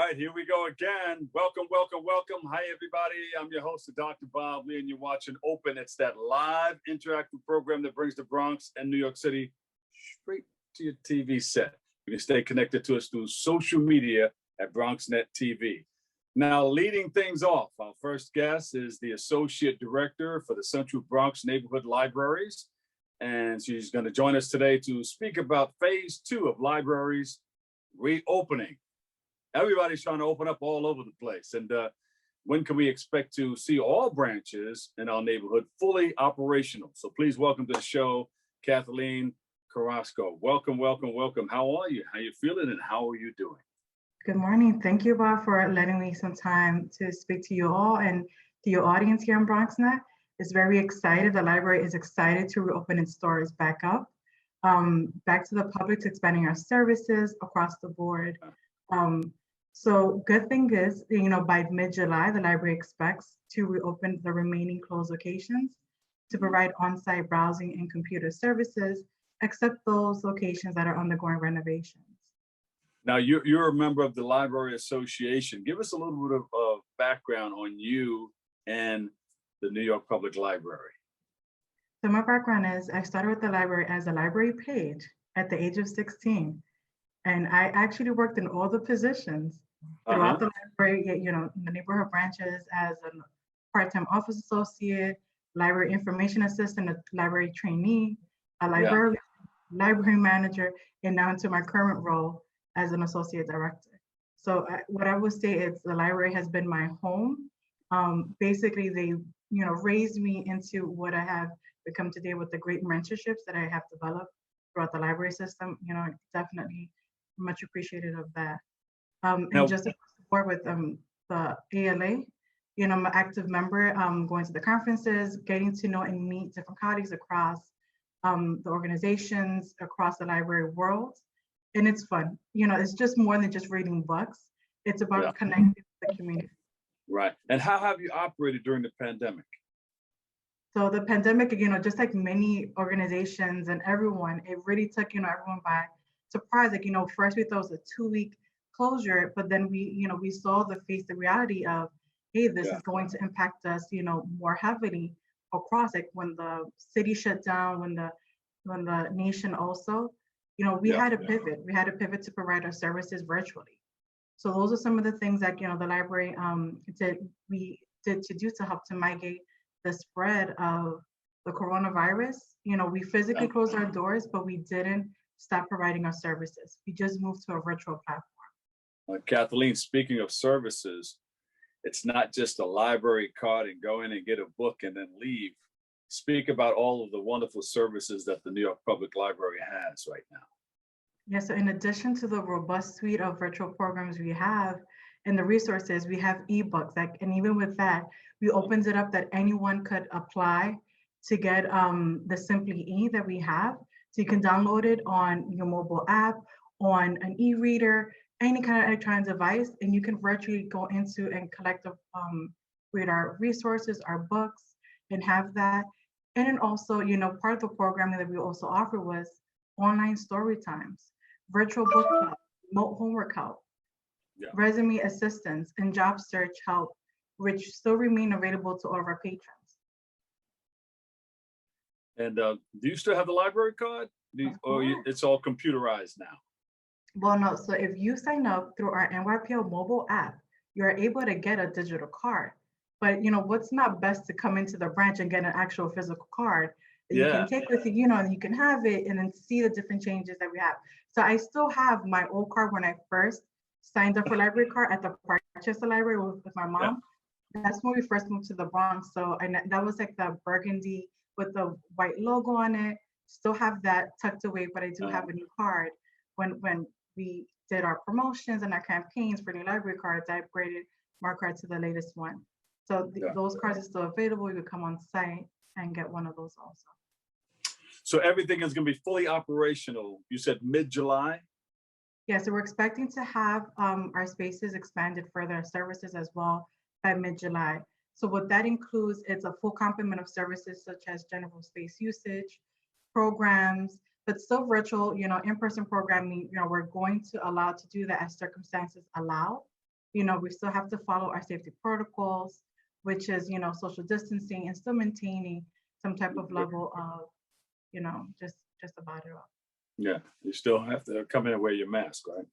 right, here we go again. Welcome, welcome, welcome. Hi, everybody. I'm your host, Dr. Bob Lee, and you're watching Open. It's that live interactive program that brings the Bronx and New York City straight to your TV set. You can stay connected to us through social media at BronxNet TV. Now, leading things off, our first guest is the Associate Director for the Central Bronx Neighborhood Libraries, and she's going to join us today to speak about Phase 2 of libraries reopening. Everybody's trying to open up all over the place. And when can we expect to see all branches in our neighborhood fully operational? So please welcome to the show, Kathleen Carrasco. Welcome, welcome, welcome. How are you? How you feeling and how are you doing? Good morning. Thank you, Bob, for letting me some time to speak to you all and to your audience here in BronxNet. It's very excited. The library is excited to reopen its doors back up, back to the public, to expanding our services across the board. So good thing is, by mid-July, the library expects to reopen the remaining closed locations to provide on-site browsing and computer services, except those locations that are undergoing renovations. Now, you're a member of the Library Association. Give us a little bit of background on you and the New York Public Library. So my background is, I started with the library as a library page at the age of 16. And I actually worked in all the positions throughout the library, in the neighborhood branches as a part-time office associate, library information assistant, a library trainee, a library manager, and now into my current role as an associate director. So what I would say is the library has been my home. Basically, they raised me into what I have become today with the great mentorships that I have developed throughout the library system. Definitely much appreciative of that. And just to support with the ALA, I'm an active member, going to the conferences, getting to know and meet different colleagues across the organizations, across the library world. And it's fun. It's just more than just reading books. It's about connecting with the community. Right. And how have you operated during the pandemic? So the pandemic, just like many organizations and everyone, it really took, everyone by surprise. First we thought it was a 2-week closure, but then we saw the reality of, hey, this is going to impact us, more heavily across, like when the city shut down, when the nation also, we had to pivot. We had to pivot to provide our services virtually. So those are some of the things that, the library did to help to mitigate the spread of the coronavirus. We physically closed our doors, but we didn't stop providing our services. We just moved to a virtual platform. Kathleen, speaking of services, it's not just a library card and go in and get a book and then leave. Speak about all of the wonderful services that the New York Public Library has right now. Yeah, so in addition to the robust suite of virtual programs we have and the resources, we have ebooks. And even with that, we opened it up that anyone could apply to get the Simply E that we have. So you can download it on your mobile app, on an e-reader, any kind of electronic device, and you can virtually go into and read our resources, our books, and have that. And then also, part of the programming that we also offer was online story times, virtual book club, remote homework help, resume assistance, and job search help, which still remain available to all of our patrons. And do you still have the library card? Or it's all computerized now? Well, no. So if you sign up through our NYPL mobile app, you're able to get a digital card. But what's not best to come into the branch and get an actual physical card that you can take with you, and you can have it and then see the different changes that we have. So I still have my old card when I first signed up for library card at the Parkchester Library with my mom. That's when we first moved to the Bronx. So that was like the burgundy with the white logo on it. Still have that tucked away, but I do have a new card. When we did our promotions and our campaigns for new library cards, I upgraded my card to the latest one. So those cards are still available. You could come on site and get one of those also. So everything is going to be fully operational. You said mid-July? Yeah, so we're expecting to have our spaces expanded further, our services as well by mid-July. So what that includes is a full complement of services such as general space usage, programs, but still virtual, in-person programming, we're going to allow to do that as circumstances allow. we still have to follow our safety protocols, which is, social distancing and still maintaining some type of level of, just about it all. Yeah, you still have to come in and wear your mask, right?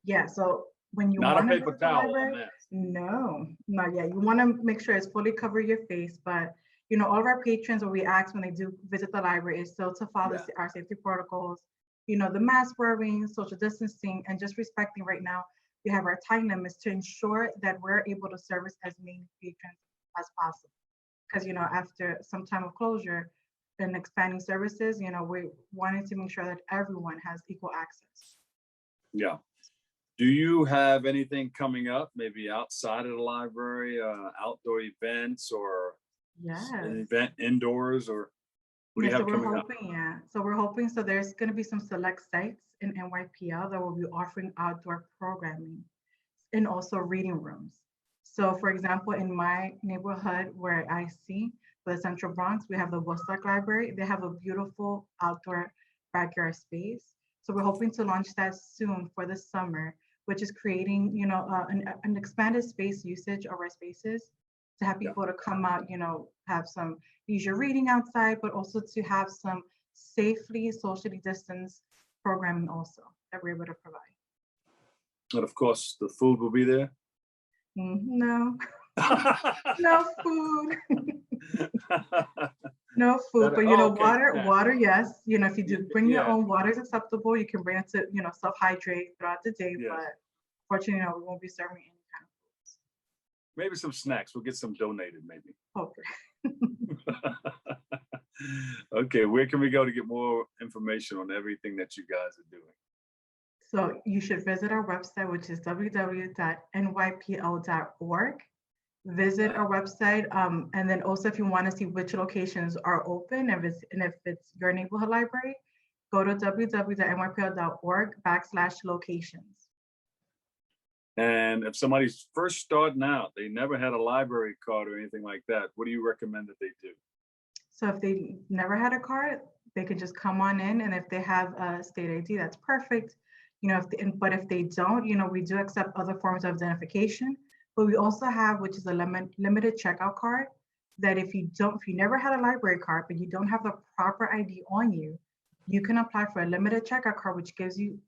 Yeah, so when you Not a want to paper visit the towel, a library, mask. no, not yet. You want to make sure it's fully cover your face, but all of our patrons, what we ask when they do visit the library is still to follow Yeah. our safety protocols, the mask wearing, social distancing, and just respecting right now, we have our time limits to ensure that we're able to service as many patrons as possible. Because, after some time of closure and expanding services, we wanted to make sure that everyone has equal access. Yeah. Do you have anything coming up, maybe outside of the library, outdoor events or Yes. an event indoors, or what do you have coming up? So we're hoping, so there's going to be some select sites in NYPL that will be offering outdoor programming and also reading rooms. So for example, in my neighborhood where I see the Central Bronx, we have the Woodstock Library. They have a beautiful outdoor backyard space. So we're hoping to launch that soon for the summer, which is creating, an expanded space usage of our spaces to have people to come out, have some leisure reading outside, but also to have some safely socially distanced programming also that we're able to provide. And of course, the food will be there. No, no food. No food, but water, yes. If you do bring your own water is acceptable. You can bring it to, self-hydrate throughout the day, but fortunately, we won't be serving any kind of foods. Maybe some snacks. We'll get some donated, maybe. Okay. Okay, where can we go to get more information on everything that you guys are doing? So you should visit our website, which is www.nypl.org. Visit our website, and then also if you want to see which locations are open, if it's your neighborhood library, go to www.nypl.org/locations. And if somebody's first starting out, they never had a library card or anything like that, what do you recommend that they do? So if they never had a card, they can just come on in, and if they have a state ID, that's perfect. But if they don't, we do accept other forms of identification. But we also have, which is a limited checkout card, that if you never had a library card, but you don't have the proper ID on you, you can apply for a limited checkout card, which gives you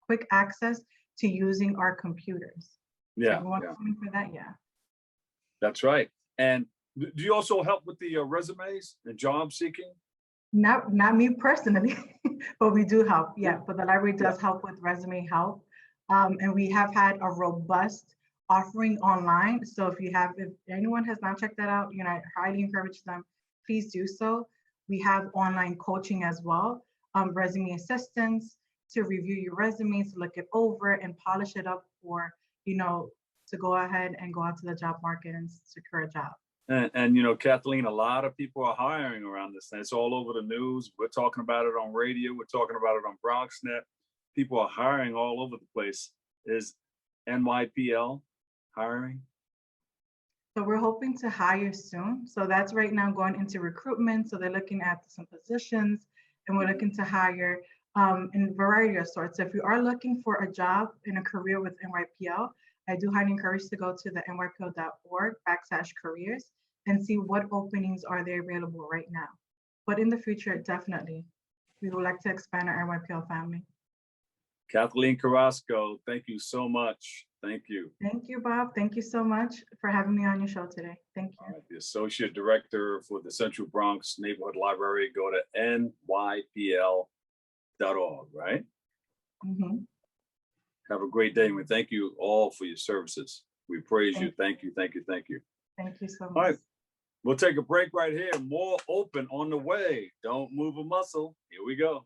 quick access to using our computers. Yeah. So for that, yeah. That's right. And do you also help with the resumes and job seeking? Not me personally, but we do help. Yeah, but the library does help with resume help. And we have had a robust offering online. So if anyone has not checked that out, I highly encourage them, please do so. We have online coaching as well, resume assistance to review your resumes, look it over and polish it up for, to go ahead and go out to the job market and secure a job. And Kathleen, a lot of people are hiring around this thing. It's all over the news. We're talking about it on radio. We're talking about it on BronxNet. People are hiring all over the place. Is NYPL hiring? So we're hoping to hire soon. So that's right now going into recruitment. So they're looking at some positions, and we're looking to hire in a variety of sorts. So if you are looking for a job in a career with NYPL, I do highly encourage you to go to the nypl.org/careers and see what openings are there available right now. But in the future, definitely, we would like to expand our NYPL family. Kathleen Carrasco, thank you so much. Thank you. Thank you, Bob. Thank you so much for having me on your show today. Thank you. All right, the Associate Director for the Central Bronx Neighborhood Library. Go to nypl.org, right? Mm-hmm. Have a great day. And we thank you all for your services. We praise you. Thank you. Thank you. Thank you. Thank you so much. All right. We'll take a break right here. More open on the way. Don't move a muscle. Here we go.